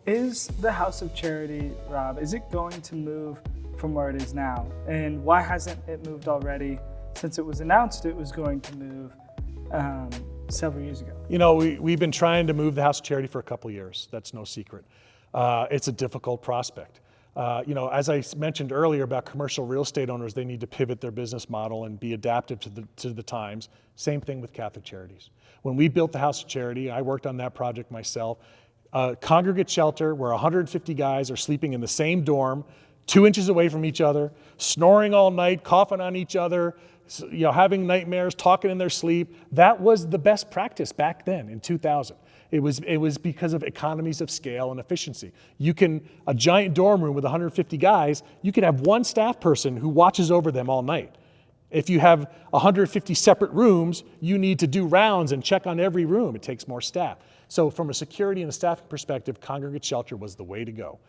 Is the House of Charity, Rob, is it going to move from where it is now? And why hasn't it moved already, since it was announced it was going to move several years ago? You know, we've been trying to move the House of Charity for a couple of years. That's no secret. It's a difficult prospect. You know, as I mentioned earlier about commercial real estate owners, they need to pivot their business model and be adaptive to the times. Same thing with Catholic Charities. When we built the House of Charity, I worked on that project myself. Congregate shelter where 150 guys are sleeping in the same dorm, 2 inches away from each other, snoring all night, coughing on each other, you know, having nightmares, talking in their sleep. That was the best practice back then in 2000. It was because of economies of scale and efficiency. A giant dorm room with 150 guys, you can have one staff person who watches over them all night. If you have 150 separate rooms, you need to do rounds and check on every room. It takes more staff. So from a security and a staffing perspective, congregate shelter was the way to go.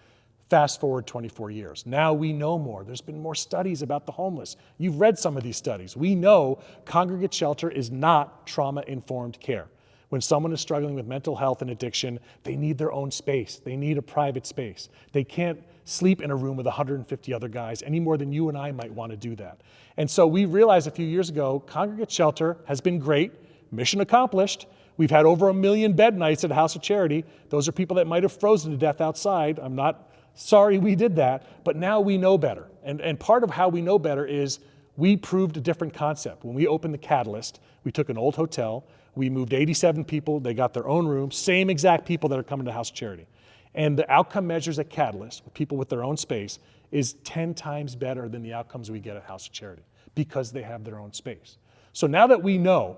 Fast forward 24 years. Now we know more. There's been more studies about the homeless. You've read some of these studies. We know congregate shelter is not trauma-informed care. When someone is struggling with mental health and addiction, they need their own space. They need a private space. They can't sleep in a room with 150 other guys any more than you and I might want to do that. And so we realized a few years ago, congregate shelter has been great, mission accomplished. We've had over 1 million bed nights at House of Charity. Those are people that might have frozen to death outside. I'm not sorry we did that, but now we know better. And part of how we know better is we proved a different concept. When we opened the Catalyst, we took an old hotel, we moved 87 people, they got their own room, same exact people that are coming to House of Charity. And the outcome measures at Catalyst, people with their own space, is 10 times better than the outcomes we get at House of Charity because they have their own space. So now that we know,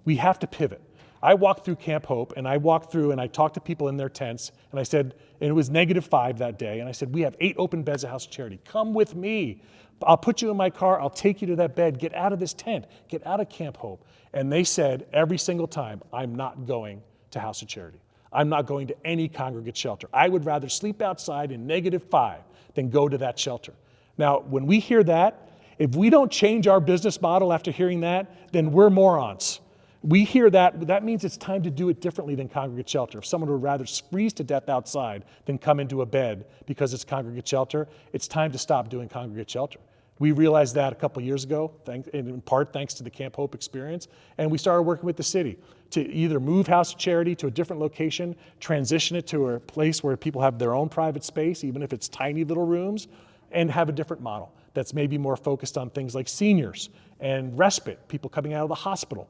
we have to pivot. I walked through Camp Hope and I walked through and I talked to people in their tents and I said, and it was -5 that day, and I said, we have 8 open beds at House of Charity. Come with me. I'll put you in my car, I'll take you to that bed, get out of this tent, get out of Camp Hope. And they said every single time, I'm not going to House of Charity. I'm not going to any congregate shelter. I would rather sleep outside in -5 than go to that shelter. Now, when we hear that, if we don't change our business model after hearing that, then we're morons. We hear that means it's time to do it differently than congregate shelter. If someone would rather freeze to death outside than come into a bed because it's congregate shelter, it's time to stop doing congregate shelter. We realized that a couple years ago, in part thanks to the Camp Hope experience, and we started working with the city to either move House of Charity to a different location, transition it to a place where people have their own private space, even if it's tiny little rooms, and have a different model that's maybe more focused on things like seniors and respite, people coming out of the hospital.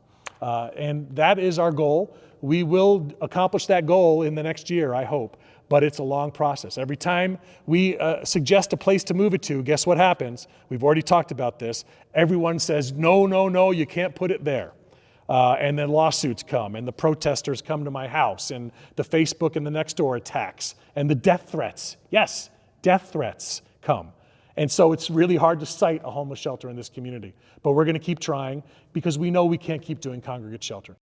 And that is our goal. We will accomplish that goal in the next year, I hope, but it's a long process. Every time we suggest a place to move it to, guess what happens? We've already talked about this. Everyone says, no, no, no, you can't put it there. And then lawsuits come, and the protesters come to my house, and the Facebook and the Nextdoor attacks, and the death threats. Yes, death threats come. And so it's really hard to cite a homeless shelter in this community. But we're going to keep trying because we know we can't keep doing congregate shelter.